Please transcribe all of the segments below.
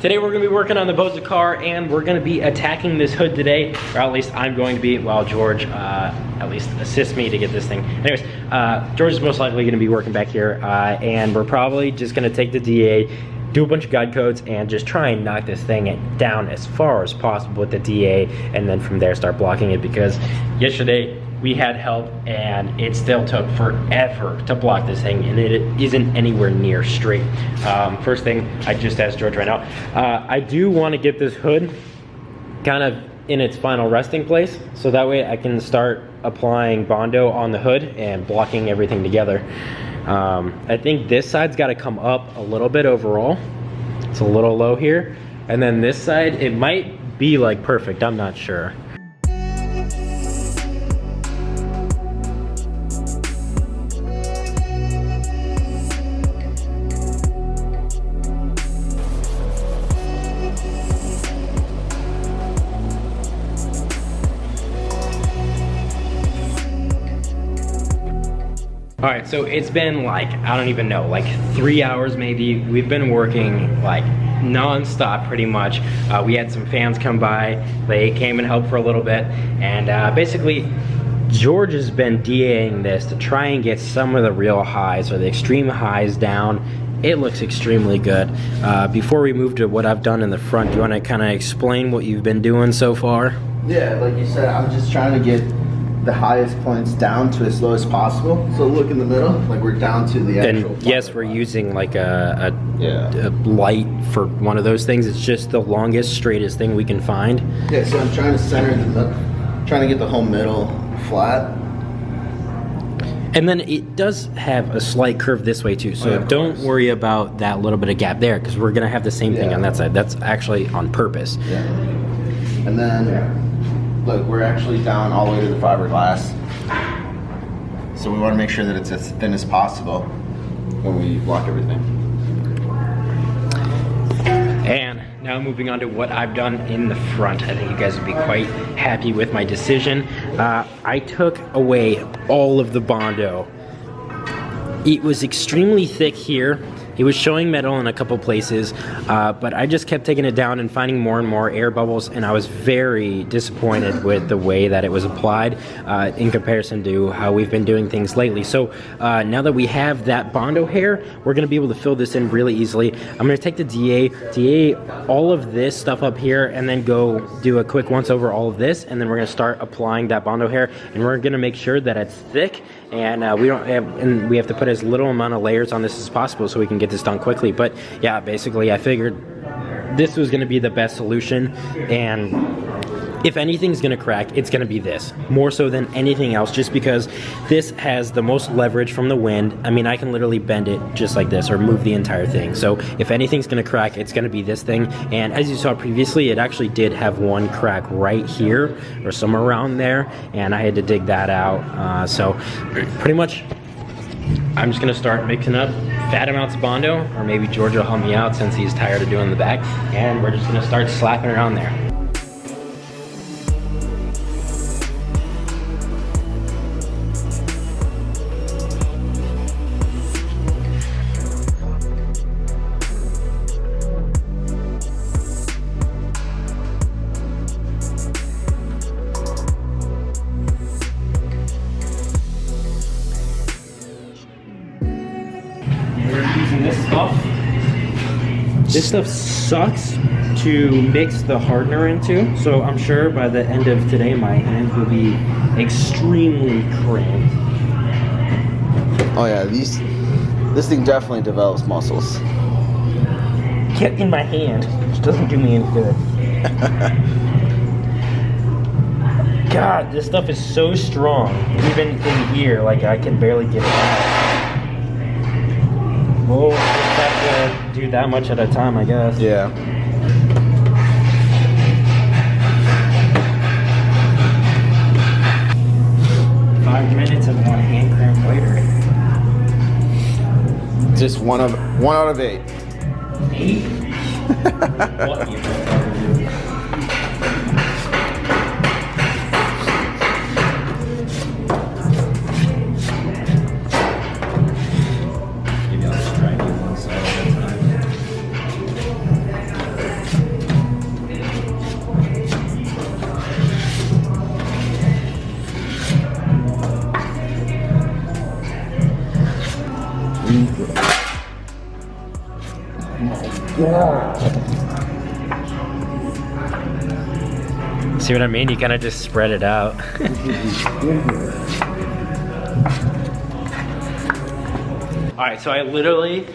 Today we're gonna be working on the Bozo car and we're gonna be attacking this hood today, or at least I'm going to be, while George at least assists me to get this thing. Anyways, George is most likely gonna be working back here and we're probably just gonna take the DA, do a bunch of guide codes and just try and knock this thing down as far as possible with the DA, and then from there start blocking it, because yesterday we had help and it still took forever to block this thing and it isn't anywhere near straight. First thing, I just asked George right now, I do want to get this hood kind of in its final resting place, so that way I can start applying bondo on the hood and blocking everything together. I think this side's got to come up a little bit overall. It's a little low here, and then this side, it might be like perfect, I'm not sure. All right, so it's been like, I don't even know, like 3 hours maybe. We've been working like non-stop pretty much. We had some fans come by, they came and helped for a little bit, and basically George has been DAing this to try and get some of the real highs or the extreme highs down. It looks extremely good. Before we move to what I've done in the front, do you want to kind of explain what you've been doing so far? Yeah, like you said, I'm just trying to get the highest points down to as low as possible. So look in the middle, like we're down to the actual. And yes, we're using like a light for one of those things. It's just the longest, straightest thing we can find. Yeah, so I'm trying to center trying to get the whole middle flat. And then it does have a slight curve this way too, so don't worry about that little bit of gap there, because we're gonna have the same thing on that side. That's actually on purpose. Yeah. And then look, we're actually down all the way to the fiberglass. So we want to make sure that it's as thin as possible when we block everything. And now moving on to what I've done in the front. I think you guys would be quite happy with my decision. I took away all of the bondo. It was extremely thick here. It was showing metal in a couple places, but I just kept taking it down and finding more and more air bubbles, and I was very disappointed with the way that it was applied in comparison to how we've been doing things lately. So now that we have that bondo hair, we're gonna be able to fill this in really easily. I'm gonna take the DA all of this stuff up here, and then go do a quick once over all of this, and then we're gonna start applying that bondo hair, and we're gonna make sure that it's thick, and we have to put as little amount of layers on this as possible so we can get this done quickly. But yeah, basically I figured this was going to be the best solution, and if anything's going to crack, it's going to be this, more so than anything else, just because this has the most leverage from the wind. I mean, I can literally bend it just like this or move the entire thing. So if anything's going to crack, it's going to be this thing. And as you saw previously, it actually did have one crack right here or somewhere around there, and I had to dig that out. So pretty much I'm just gonna start mixing up fat amounts of bondo, or maybe George will help me out since he's tired of doing the back, and we're just gonna start slapping it on there. This stuff sucks to mix the hardener into, so I'm sure by the end of today my hands will be extremely cramped. Oh yeah, this thing definitely develops muscles. Get in my hand, which doesn't do me any good. God, this stuff is so strong. Even in here, like I can barely get it out. Well, just have to do that much at a time, I guess. Yeah. Five minutes and one hand cramp later. Just one out of 8. 8? What you do? See what I mean? You kind of just spread it out. All right, so I literally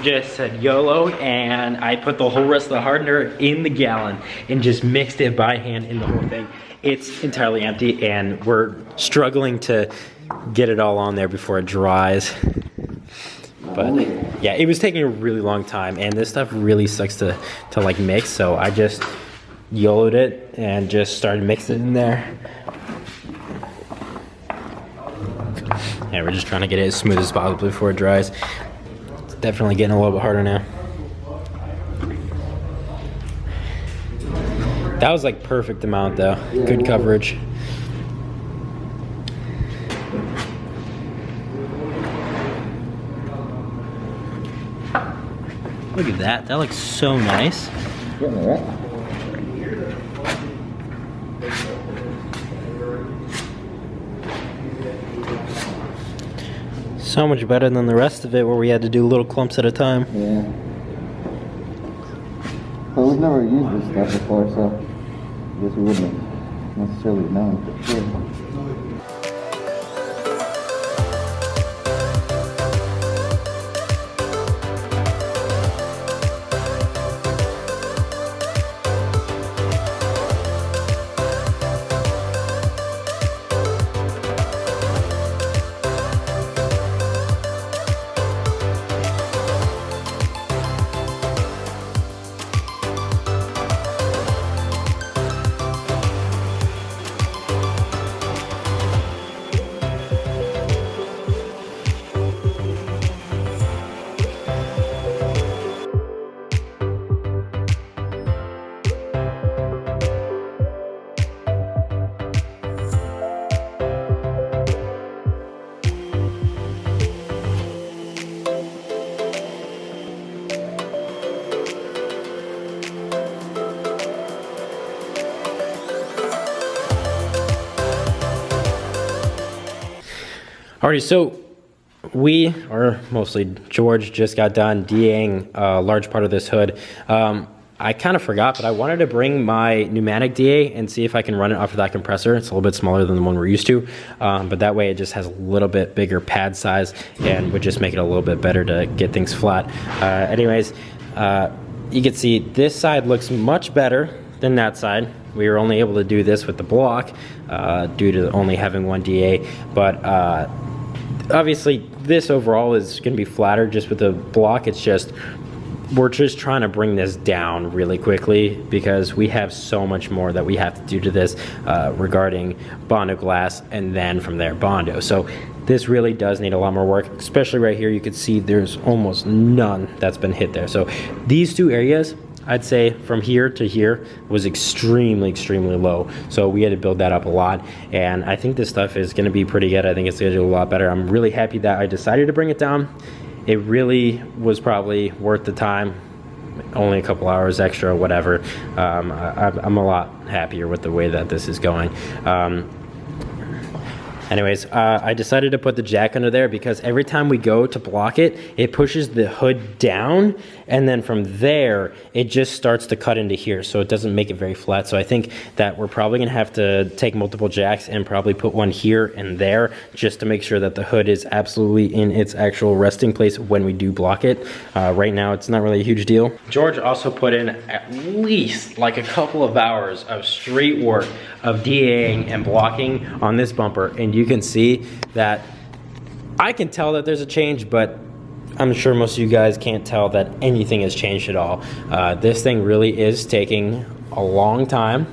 just said YOLO, and I put the whole rest of the hardener in the gallon and just mixed it by hand in the whole thing. It's entirely empty, and we're struggling to get it all on there before it dries. But yeah, it was taking a really long time, and this stuff really sucks to like mix, so I just YOLO'd it and just started mixing it in there. Yeah, we're just trying to get it as smooth as possible before it dries. It's definitely getting a little bit harder now. That was like perfect amount though. Good coverage. Look at that. That looks so nice. Getting it, right? So much better than the rest of it where we had to do little clumps at a time. Yeah. But we've never used this stuff before, so I guess we wouldn't have necessarily known for sure. Alrighty, so we, or mostly George, just got done DAing a large part of this hood. I kind of forgot, but I wanted to bring my pneumatic DA and see if I can run it off of that compressor. It's a little bit smaller than the one we're used to, but that way it just has a little bit bigger pad size and would just make it a little bit better to get things flat. Anyways, you can see this side looks much better than that side. We were only able to do this with the block due to only having one DA, but obviously this overall is going to be flatter just with the block. It's just, we're just trying to bring this down really quickly because we have so much more that we have to do to this regarding Bondo glass and then from there Bondo. So this really does need a lot more work, especially right here. You can see there's almost none that's been hit there. So these two areas, I'd say from here to here was extremely, extremely low. So we had to build that up a lot. And I think this stuff is gonna be pretty good. I think it's gonna do a lot better. I'm really happy that I decided to bring it down. It really was probably worth the time. Only a couple hours extra or whatever. I'm a lot happier with the way that this is going. Anyways, I decided to put the jack under there because every time we go to block it, it pushes the hood down, and then from there, it just starts to cut into here, so it doesn't make it very flat. So I think that we're probably gonna have to take multiple jacks and probably put one here and there just to make sure that the hood is absolutely in its actual resting place when we do block it. Right now, it's not really a huge deal. George also put in at least like a couple of hours of straight work of DAing and blocking on this bumper, and you can see that I can tell that there's a change, but I'm sure most of you guys can't tell that anything has changed at all. This thing really is taking a long time,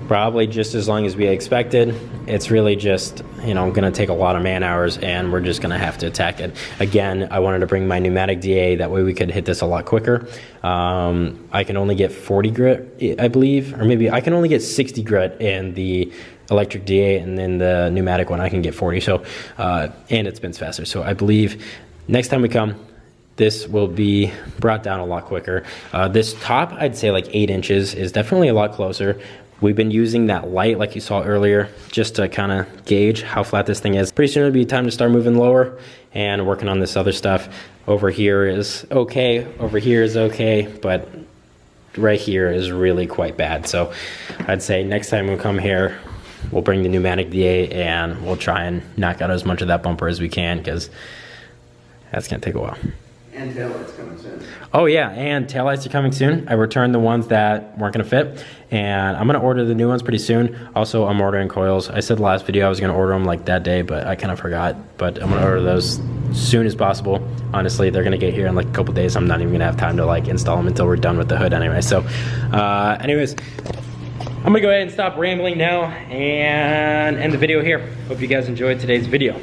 probably just as long as we expected. It's really just, you know, gonna take a lot of man hours, and we're just gonna have to attack it. Again, I wanted to bring my pneumatic DA, that way we could hit this a lot quicker. I can only get 40 grit, I believe, or maybe I can only get 60 grit in the electric DA, and then the pneumatic one I can get 40. So, and it spins faster. So I believe next time we come, this will be brought down a lot quicker. This top, I'd say like 8 inches, is definitely a lot closer. We've been using that light like you saw earlier just to kind of gauge how flat this thing is. Pretty soon it'll be time to start moving lower and working on this other stuff. Over here is okay, over here is okay, but right here is really quite bad. So I'd say next time we come here, we'll bring the pneumatic DA and we'll try and knock out as much of that bumper as we can, because that's gonna take a while. And taillights coming soon. Oh yeah, and taillights are coming soon. I returned the ones that weren't gonna fit, and I'm gonna order the new ones pretty soon. Also, I'm ordering coils. I said the last video I was gonna order them like that day, but I kind of forgot. But I'm gonna order those as soon as possible. Honestly, they're gonna get here in like a couple days. I'm not even gonna have time to like install them until we're done with the hood anyway. So, anyways, I'm gonna go ahead and stop rambling now and end the video here. Hope you guys enjoyed today's video.